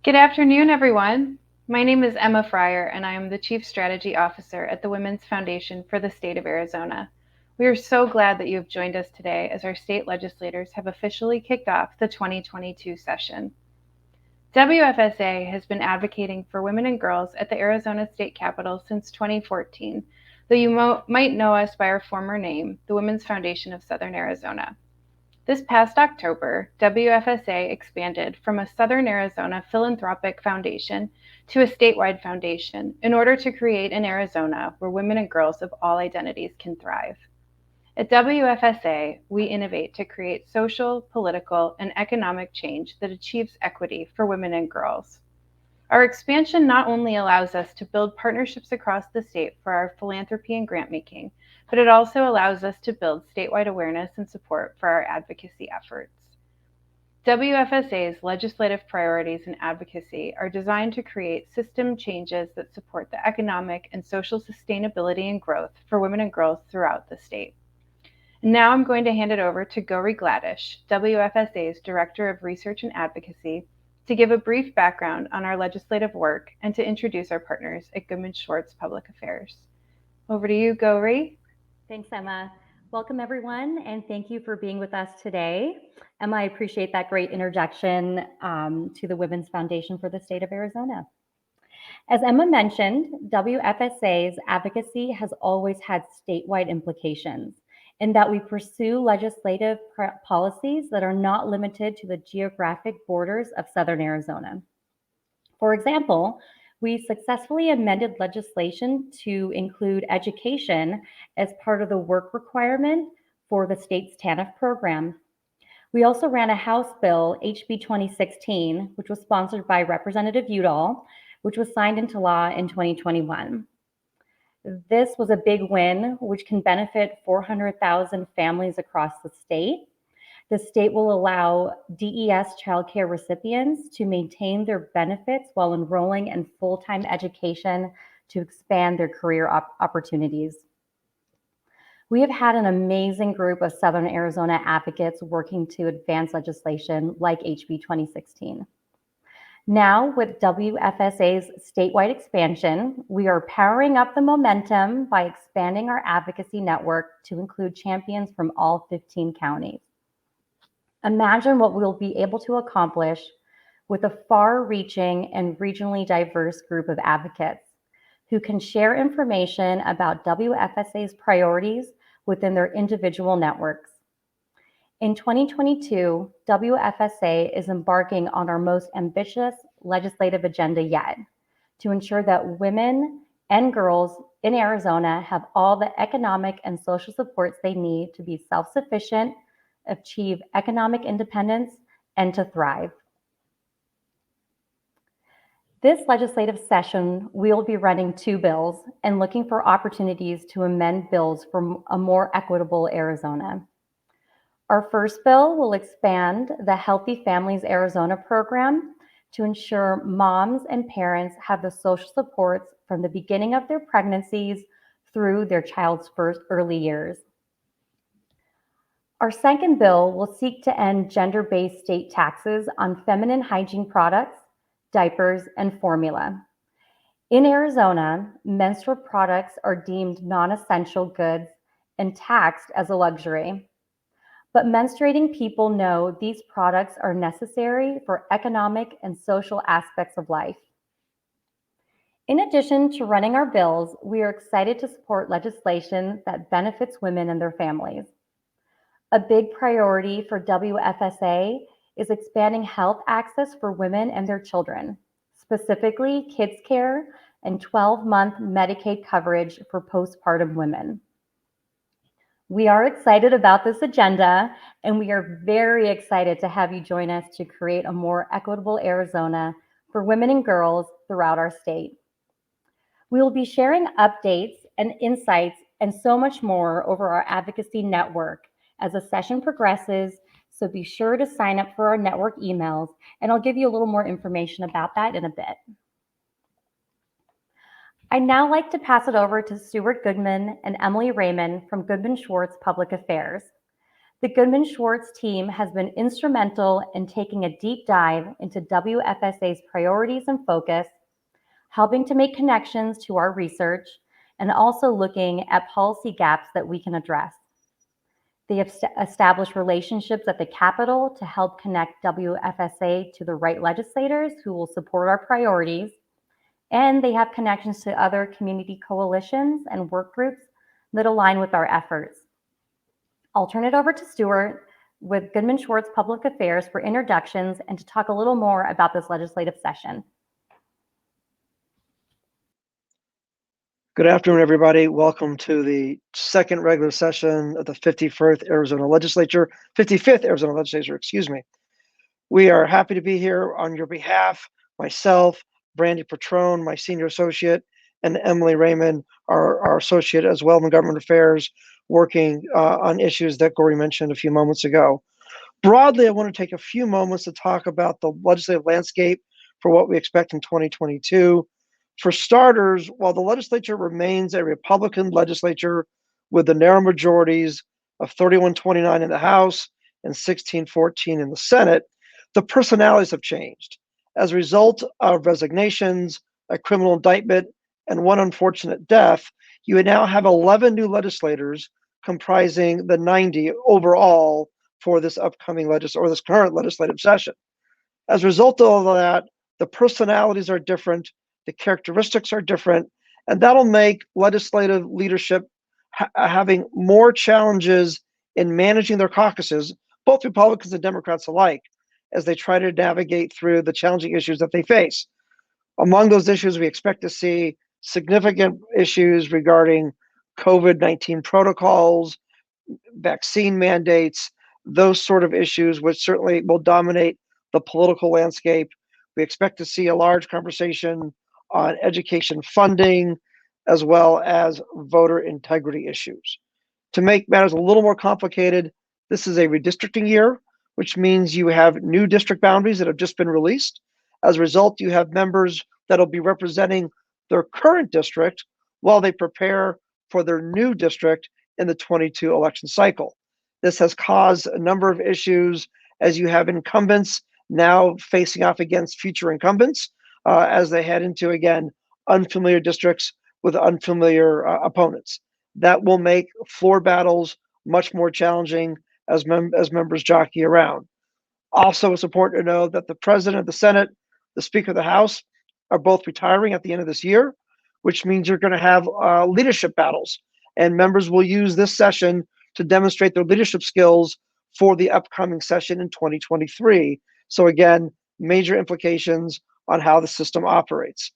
Good afternoon, everyone. My name is Emma Fryer, and I am the Chief Strategy Officer at the Women's Foundation for the State of Arizona. We are so glad that you have joined us today as our state legislators have officially kicked off the 2022 session. WFSA has been advocating for women and girls at the Arizona State Capitol since 2014, though you might know us by our former name, the Women's Foundation of Southern Arizona. This past October, WFSA expanded from a Southern Arizona philanthropic foundation to a statewide foundation in order to create an Arizona where women and girls of all identities can thrive. At WFSA, we innovate to create social, political, and economic change that achieves equity for women and girls. Our expansion not only allows us to build partnerships across the state for our philanthropy and grant making, but it also allows us to build statewide awareness and support for our advocacy efforts. WFSA's legislative priorities and advocacy are designed to create system changes that support the economic and social sustainability and growth for women and girls throughout the state. And now I'm going to hand it over to Gauri Gladish, WFSA's Director of Research and Advocacy, to give a brief background on our legislative work and to introduce our partners at Goodman Schwartz Public Affairs. Over to you, Gauri. Thanks, Emma. Welcome, everyone, and thank you for being with us today. Emma, I appreciate that great introduction to the Women's Foundation for the State of Arizona. As Emma mentioned, WFSA's advocacy has always had statewide implications in that we pursue legislative policies that are not limited to the geographic borders of Southern Arizona. For example, we successfully amended legislation to include education as part of the work requirement for the state's TANF program. We also ran a House bill, HB 2016, which was sponsored by Representative Udall, which was signed into law in 2021. This was a big win, which can benefit 400,000 families across the state. The state will allow DES childcare recipients to maintain their benefits while enrolling in full-time education to expand their career opportunities. We have had an amazing group of Southern Arizona advocates working to advance legislation like HB 2016. Now, with WFSA's statewide expansion, we are powering up the momentum by expanding our advocacy network to include champions from all 15 counties. Imagine what we'll be able to accomplish with a far-reaching and regionally diverse group of advocates who can share information about WFSA's priorities within their individual networks. In 2022, WFSA is embarking on our most ambitious legislative agenda yet to ensure that women and girls in Arizona have all the economic and social supports they need to be self-sufficient, achieve economic independence, and to thrive. This legislative session, we'll be running 2 bills and looking for opportunities to amend bills for a more equitable Arizona. Our first bill will expand the Healthy Families Arizona program to ensure moms and parents have the social supports from the beginning of their pregnancies through their child's first early years. Our second bill will seek to end gender-based state taxes on feminine hygiene products, diapers, and formula. In Arizona, menstrual products are deemed non-essential goods and taxed as a luxury. But menstruating people know these products are necessary for economic and social aspects of life. In addition to running our bills, we are excited to support legislation that benefits women and their families. A big priority for WFSA is expanding health access for women and their children, specifically kids care and 12-month Medicaid coverage for postpartum women. We are excited about this agenda, and we are very excited to have you join us to create a more equitable Arizona for women and girls throughout our state. We will be sharing updates and insights and so much more over our advocacy network as the session progresses, so be sure to sign up for our network emails, and I'll give you a little more information about that in a bit. I'd now like to pass it over to Stuart Goodman and Emily Raymond from Goodman Schwartz Public Affairs. The Goodman Schwartz team has been instrumental in taking a deep dive into WFSA's priorities and focus, helping to make connections to our research, and also looking at policy gaps that we can address. They have established relationships at the Capitol to help connect WFSA to the right legislators who will support our priorities. And they have connections to other community coalitions and work groups that align with our efforts. I'll turn it over to Stuart with Goodman Schwartz Public Affairs for introductions and to talk a little more about this legislative session. Good afternoon, everybody. Welcome to the second regular session of the 55th Arizona Legislature, excuse me. We are happy to be here on your behalf. Myself, Brandy Patrone, my senior associate, and Emily Raymond, our associate as well in government affairs, working on issues that Gory mentioned a few moments ago. Broadly, I want to take a few moments to talk about the legislative landscape for what we expect in 2022. For starters, while the legislature remains a Republican legislature with the narrow majorities of 31-29 in the House and 16-14 in the Senate, the personalities have changed. As a result of resignations, a criminal indictment, and one unfortunate death, you now have 11 new legislators comprising the 90 overall for this upcoming this current legislative session. As a result of all of that, the personalities are different, the characteristics are different, and that'll make legislative leadership having more challenges in managing their caucuses, both Republicans and Democrats alike, as they try to navigate through the challenging issues that they face. Among those issues, we expect to see significant issues regarding COVID-19 protocols, vaccine mandates, those sort of issues, which certainly will dominate the political landscape. We expect to see a large conversation on education funding, as well as voter integrity issues. To make matters a little more complicated, this is a redistricting year, which means you have new district boundaries that have just been released. As a result, you have members that'll be representing their current district while they prepare for their new district in the 22 election cycle. This has caused a number of issues as you have incumbents now facing off against future incumbents as they head into, again, unfamiliar districts with unfamiliar opponents. That will make floor battles much more challenging as members jockey around. Also, it's important to know that the President of the Senate, the Speaker of the House, are both retiring at the end of this year, which means you're going to have leadership battles, and members will use this session to demonstrate their leadership skills for the upcoming session in 2023. So again, major implications on how the system operates.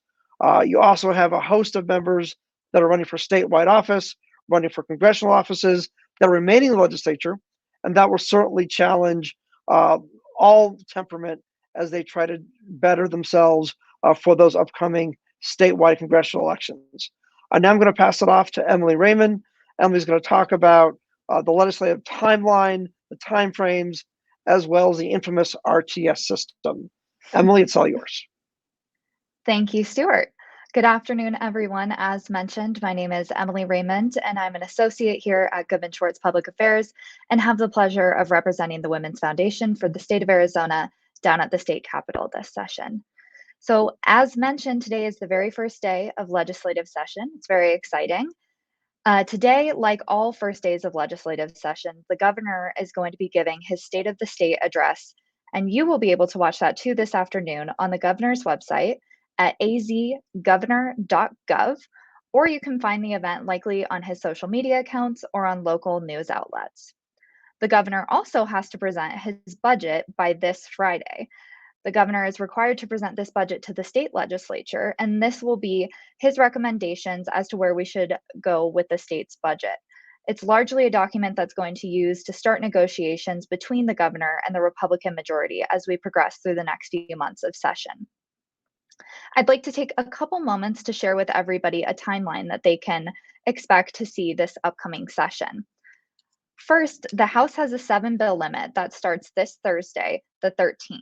You also have a host of members that are running for statewide office, running for congressional offices, that are remaining in the legislature, and that will certainly challenge all temperament as they try to better themselves for those upcoming statewide congressional elections. Now I'm going to pass it off to Emily Raymond. Emily's going to talk about the legislative timeline, the timeframes, as well as the infamous RTS system. Emily, it's all yours. Thank you, Stuart. Good afternoon, everyone. As mentioned, my name is Emily Raymond, and I'm an associate here at Goodman Schwartz Public Affairs and have the pleasure of representing the Women's Foundation for the state of Arizona down at the state capitol this session. So as mentioned, today is the very first day of legislative session. It's very exciting. Today, like all first days of legislative session, the governor is going to be giving his State of the State address, and you will be able to watch that too this afternoon on the governor's website at azgovernor.gov, or you can find the event likely on his social media accounts or on local news outlets. The governor also has to present his budget by this Friday. The governor is required to present this budget to the state legislature, and this will be his recommendations as to where we should go with the state's budget. It's largely a document that's going to use to start negotiations between the governor and the Republican majority as we progress through the next few months of session. I'd like to take a couple moments to share with everybody a timeline that they can expect to see this upcoming session. First, the House has a 7-bill limit that starts this Thursday, the 13th.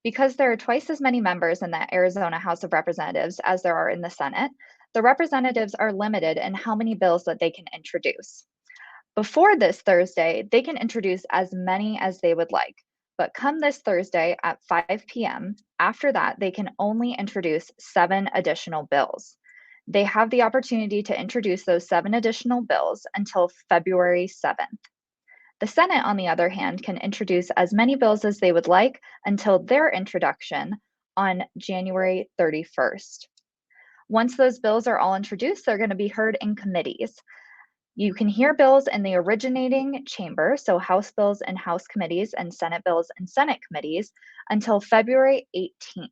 Because there are twice as many members in the Arizona House of Representatives as there are in the Senate, the representatives are limited in how many bills that they can introduce. Before this Thursday, they can introduce as many as they would like, but come this Thursday at 5 p.m., after that, they can only introduce 7 additional bills. They have the opportunity to introduce those 7 additional bills until February 7th. The Senate, on the other hand, can introduce as many bills as they would like until their introduction on January 31st. Once those bills are all introduced, they're going to be heard in committees. You can hear bills in the originating chamber, so House bills in House committees and Senate bills in Senate committees, until February 18th.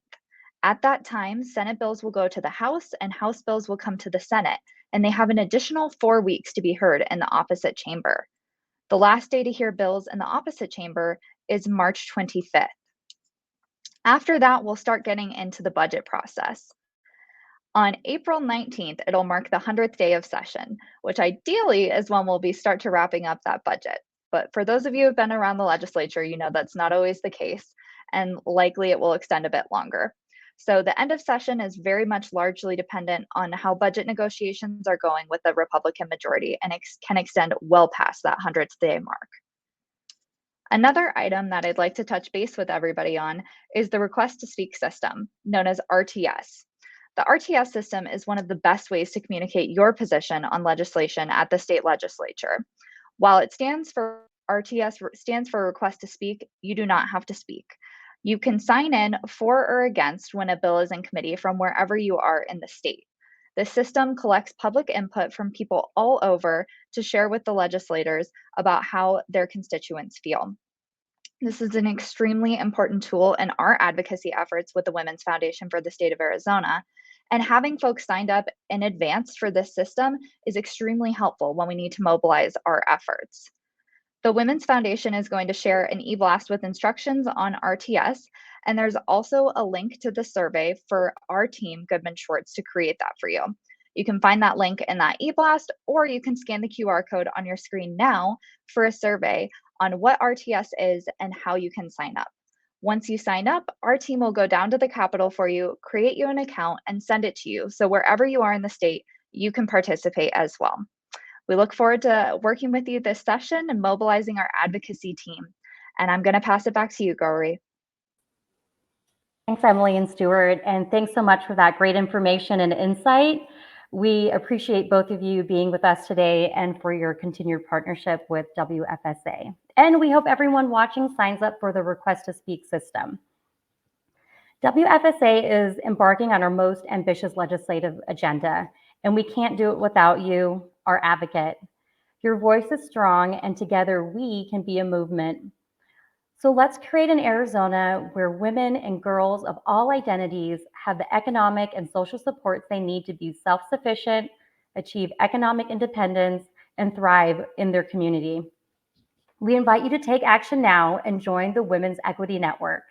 At that time, Senate bills will go to the House and House bills will come to the Senate, and they have an additional 4 weeks to be heard in the opposite chamber. The last day to hear bills in the opposite chamber is March 25th. After that, we'll start getting into the budget process. On April 19th, it'll mark the 100th day of session, which ideally is when we'll start to wrapping up that budget. But for those of you who have been around the legislature, you know that's not always the case, and likely it will extend a bit longer. So the end of session is very much largely dependent on how budget negotiations are going with the Republican majority, and can extend well past that 100th day mark. Another item that I'd like to touch base with everybody on is the request to speak system, known as RTS. The RTS system is one of the best ways to communicate your position on legislation at the state legislature. While it stands for RTS stands for request to speak, you do not have to speak. You can sign in for or against when a bill is in committee from wherever you are in the state. The system collects public input from people all over to share with the legislators about how their constituents feel. This is an extremely important tool in our advocacy efforts with the Women's Foundation for the State of Arizona. And having folks signed up in advance for this system is extremely helpful when we need to mobilize our efforts. The Women's Foundation is going to share an e-blast with instructions on RTS, and there's also a link to the survey for our team, Goodman Schwartz, to create that for you. You can find that link in that e-blast, or you can scan the QR code on your screen now for a survey on what RTS is and how you can sign up. Once you sign up, our team will go down to the Capitol for you, create you an account, and send it to you. So wherever you are in the state, you can participate as well. We look forward to working with you this session and mobilizing our advocacy team. And I'm going to pass it back to you, Gauri. Thanks, Emily and Stuart, and thanks so much for that great information and insight. We appreciate both of you being with us today and for your continued partnership with WFSA. And we hope everyone watching signs up for the Request to Speak system. WFSA is embarking on our most ambitious legislative agenda, and we can't do it without you, our advocate. Your voice is strong, and together we can be a movement. So let's create an Arizona where women and girls of all identities have the economic and social supports they need to be self-sufficient, achieve economic independence, and thrive in their community. We invite you to take action now and join the Women's Equity Network.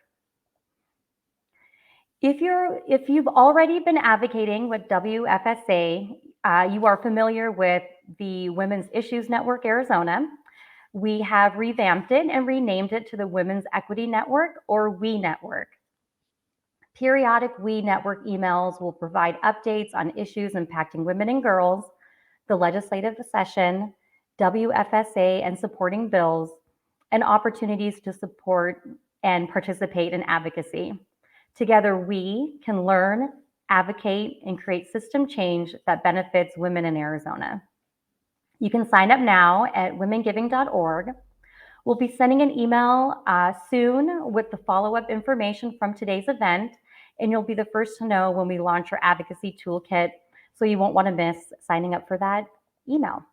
If you've already been advocating with WFSA, you are familiar with the Women's Issues Network Arizona. We have revamped it and renamed it to the Women's Equity Network, or WE Network. Periodic WE Network emails will provide updates on issues impacting women and girls, the legislative session, WFSA and supporting bills, and opportunities to support and participate in advocacy. Together, we can learn, advocate, and create system change that benefits women in Arizona. You can sign up now at womengiving.org. We'll be sending an email soon with the follow-up information from today's event, and you'll be the first to know when we launch our advocacy toolkit, so you won't want to miss signing up for that email.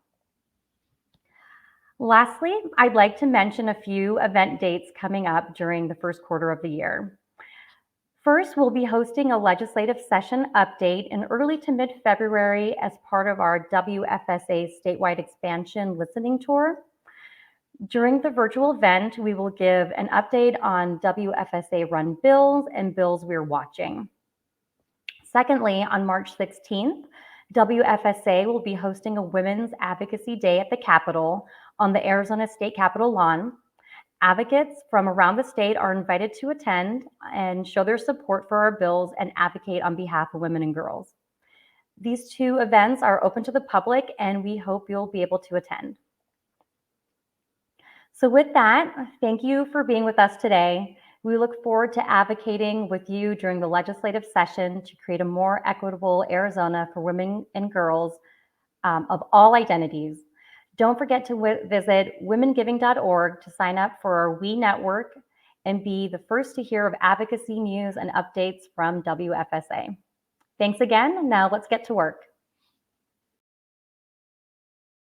Lastly, I'd like to mention a few event dates coming up during the first quarter of the year. First, we'll be hosting a legislative session update in early to mid-February as part of our WFSA Statewide Expansion listening tour. During the virtual event, we will give an update on WFSA-run bills and bills we're watching. Secondly, on March 16th, WFSA will be hosting a Women's Advocacy Day at the Capitol on the Arizona State Capitol lawn. Advocates from around the state are invited to attend and show their support for our bills and advocate on behalf of women and girls. These two events are open to the public, and we hope you'll be able to attend. So with that, thank you for being with us today. We look forward to advocating with you during the legislative session to create a more equitable Arizona for women and girls of all identities. Don't forget to visit womengiving.org to sign up for our We Network and be the first to hear of advocacy news and updates from WFSA. Thanks again. Now let's get to work.